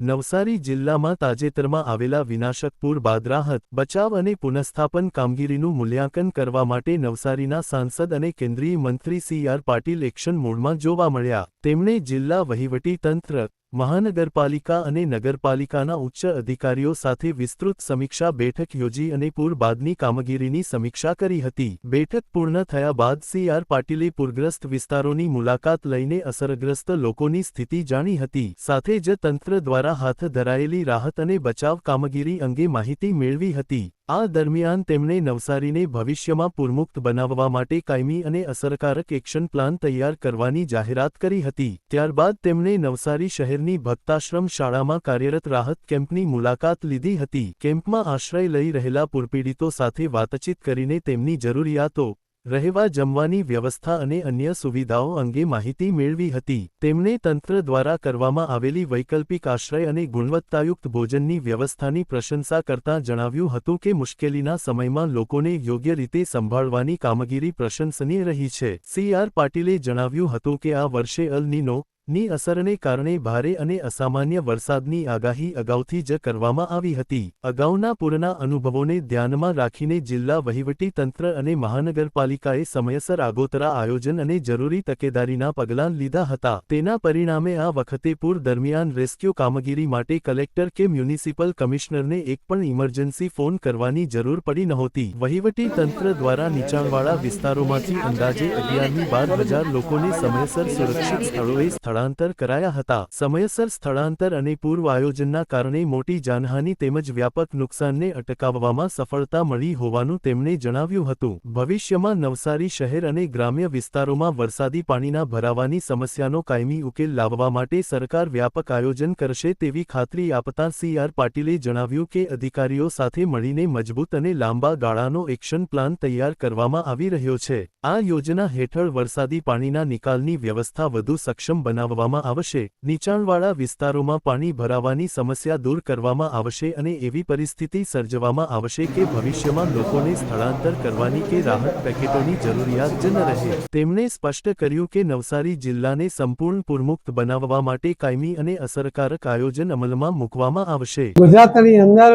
નવસારી જિલ્લામાં તાજેતરમાં આવેલા વિનાશક પૂર બાદ રાહત, બચાવ અને પુનઃસ્થાપન કામગીરીનું મૂલ્યાંકન કરવા માટે નવસારીના સાંસદ અને કેન્દ્રીય મંત્રી સી.આર. પાટીલ એક્શન મોડમાં જોવા મળ્યા. તેમણે જિલ્લા વહીવટીતંત્ર, મહાનગરપાલિકા અને નગરપાલિકાના ઉચ્ચ અધિકારીઓ સાથે વિસ્તૃત સમીક્ષા બેઠક યોજી અને પૂર બાદની કામગીરીની સમીક્ષા કરી હતી. બેઠક પૂર્ણ થયા બાદ સી.આર. પાટીલે પૂરગ્રસ્ત વિસ્તારોની મુલાકાત લઈને અસરગ્રસ્ત લોકોની સ્થિતિ જાણી હતી. સાથે જ તંત્ર દ્વારા હાથ ધરાયેલી રાહત અને બચાવ કામગીરી અંગે માહિતી મેળવી હતી. આ દરમિયાન તેમણે નવસારીને ભવિષ્યમાં પૂરમુક્ત બનાવવા માટે કાયમી અને અસરકારક એક્શન પ્લાન તૈયાર કરવાની જાહેરાત કરી હતી. ત્યારબાદ તેમણે નવસારી શહેરની ભક્તાશ્રમ શાળામાં કાર્યરત રાહત કેમ્પની મુલાકાત લીધી હતી. કેમ્પમાં આશ્રય લઈ રહેલા પૂરપીડિતો સાથે વાતચીત કરીને તેમની જરૂરિયાતો, રહેવા જમવાની વ્યવસ્થા અને અન્ય સુવિધાઓ અંગે માહિતી મેળવી હતી. તેમણે તંત્ર દ્વારા કરવામાં આવેલી વૈકલ્પિક આશ્રય અને ગુણવત્તાયુક્ત ભોજનની વ્યવસ્થાની પ્રશંસા કરતાં જણાવ્યું હતું કે મુશ્કેલીના સમયમાં લોકોને યોગ્ય રીતે સંભાળવાની કામગીરી પ્રશંસનીય રહી છે. સી.આર. પાટીલે જણાવ્યું હતું કે આ વર્ષે અલ નીનો ની અસરને કારણે ભારે અને અસામાન્ય વરસાદની આગાહી અગાઉથી જ કરવામાં આવી હતી. અગાઉના પૂરના અનુભવોને ધ્યાનમાં રાખીને જિલ્લા વહીવટીતંત્ર અને મહાનગરપાલિકાએ સમયસર આગોતરા આયોજન અને જરૂરી તકેદારીના પગલાં લીધા હતા. તેના પરિણામે આ વખતે પૂર દરમિયાન રેસ્ક્યુ કામગીરી માટે કલેક્ટર કે મ્યુનિસિપલ કમિશનરને એક પણ ઇમરજન્સી ફોન કરવાની જરૂર પડી નહોતી. વહીવટીતંત્ર દ્વારા નીચાણવાળા વિસ્તારોમાંથી અંદાજે 11,000 લોકોને સમયસર સુરક્ષિત સ્થળોએ સ્થળાંતર કરાયા હતા. સમયસર સ્થળાંતર અને પૂર્વ આયોજનના કારણે મોટી જાનહાનિ તેમજ વ્યાપક નુકસાનને અટકાવવામાં સફળતા મળી હોવાનું તેમણે જણાવ્યું હતું. ભવિષ્યમાં નવસારી શહેર અને ગ્રામ્ય વિસ્તારોમાં વરસાદી પાણીના ભરાવાની સમસ્યાનો કાયમી ઉકેલ લાવવા માટે સરકાર વ્યાપક આયોજન કરશે તેવી ખાતરી આપતા સી.આર. પાટીલે જણાવ્યું કે અધિકારીઓ સાથે મળીને મજબૂત અને લાંબા ગાળાનો એક્શન પ્લાન તૈયાર કરવામાં આવી રહ્યો છે. આ યોજના હેઠળ વરસાદી પાણીના નિકાલની વ્યવસ્થા વધુ સક્ષમ બનાવવામાં આવશે, નીચાણવાળા વિસ્તારોમાં પાણી ભરાવાની સમસ્યા દૂર કરવામાં આવશે અને એવી પરિસ્થિતિ સર્જવામાં આવશે કે ભવિષ્યમાં લોકોને સ્થળાંતર કરવાની કે રાહત પેકેટોની જરૂરિયાત જ ન રહે. તેમણે સ્પષ્ટ કર્યું કે નવસારી જિલ્લાને સંપૂર્ણ પૂરમુક્ત બનાવવા માટે કાયમી અને અસરકારક આયોજન અમલમાં મૂકવામાં આવશે. ગુજરાતની અંદર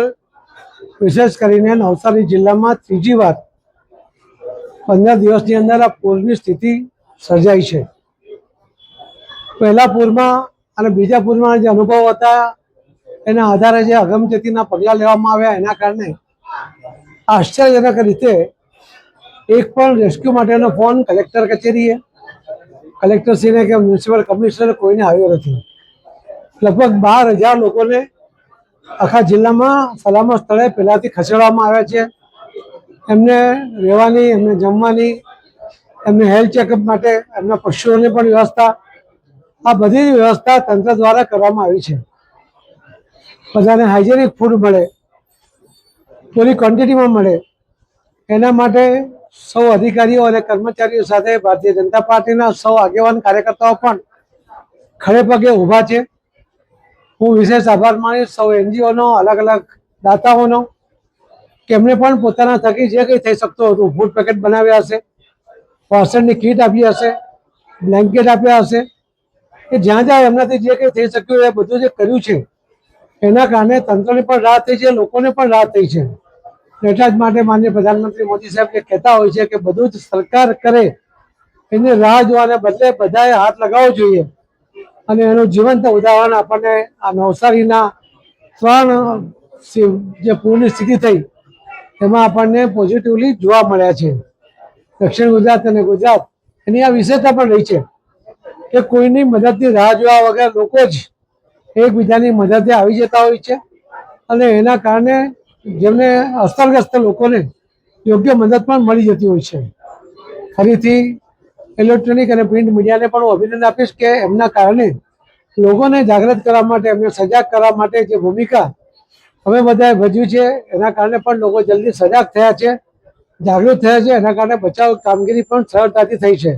વિશેષ કરીને નવસારી જિલ્લામાં ત્રીજી વાર 15 દિવસની અંદર આ પૂરની સ્થિતિ સર્જાઈ છે. પહેલા પૂરમાં અને બીજા પૂરમાં જે અનુભવ હતા એના આધારે જે અગમચેતીના પગલાં લેવામાં આવ્યા એના કારણે આશ્ચર્યજનક રીતે એક પણ રેસ્ક્યુ માટેનો ફોન કલેક્ટર કચેરીએ, કલેક્ટરશ્રીને કે મ્યુનિસિપલ કમિશનર કોઈને આવ્યો નથી. લગભગ 12,000 લોકોને આખા જિલ્લામાં સલામત સ્થળે પહેલાંથી ખસેડવામાં આવ્યા છે. એમને રહેવાની, એમને જમવાની, એમને હેલ્થ ચેકઅપ માટે, એમના પશુઓની પણ વ્યવસ્થા, આ બધી વ્યવસ્થા તંત્ર દ્વારા કરવામાં આવી છે. બધાને હાઇજેનિક ફૂડ મળે, પૂરી ક્વોન્ટિટીમાં મળે, એના માટે સૌ અધિકારીઓ અને કર્મચારીઓ સાથે ભારતીય જનતા પાર્ટીના સૌ આગેવાન કાર્યકર્તાઓ પણ ખડે પગે ઊભા છે. હું વિશેષ આભાર માનીશ સૌ એનજીઓનો, અલગ અલગ દાતાઓનો, કે એમણે પણ પોતાના થકી જે કંઈ થઈ શકતું હતું ફૂડ પેકેટ બનાવ્યા હશે, વાસણની કીટ આપી હશે, બ્લેન્કેટ આપ્યા હશે, કે જ્યાં જ્યાં એમનાથી જે કંઈ થઈ શક્યું એ બધું જે કર્યું છે એના કારણે તંત્રને પણ રાહત થઈ છે, લોકોને પણ રાહત થઈ છે. એટલા જ માટે માનનીય પ્રધાનમંત્રી મોદી સાહેબ જે કહેતા હોય છે કે બધું જ સરકાર કરે એની રાહ જોવાને બદલે બધાએ હાથ લગાવવો જોઈએ. અને એનું જીવંત ઉદાહરણ આપણને આ નવસારીના 3 જે પૂરની સ્થિતિ થઈ એમાં આપણને પોઝિટિવલી જોવા મળ્યા છે. દક્ષિણ ગુજરાત અને ગુજરાત એની આ વિશેષતા પણ રહી છે કે કોઈની મદદની રાહ જોવા વગર લોકો જ એકબીજાની મદદે આવી જતા હોય છે અને એના કારણે જેમને અસરગ્રસ્ત લોકોને યોગ્ય મદદ પણ મળી જતી હોય છે. ફરીથી ઇલેક્ટ્રોનિક અને પ્રિન્ટ મીડિયાને પણ હું અભિનંદન આપીશ કે એમના કારણે લોકોને જાગૃત કરવા માટે, એમને સજાગ કરવા માટે જે ભૂમિકા અમે બધાએ ભજવી છે એના કારણે પણ લોકો જલ્દી સજાગ થયા છે, જાગૃત થયા છે. એના કારણે બચાવ કામગીરી પણ સરળતાથી થઈ છે.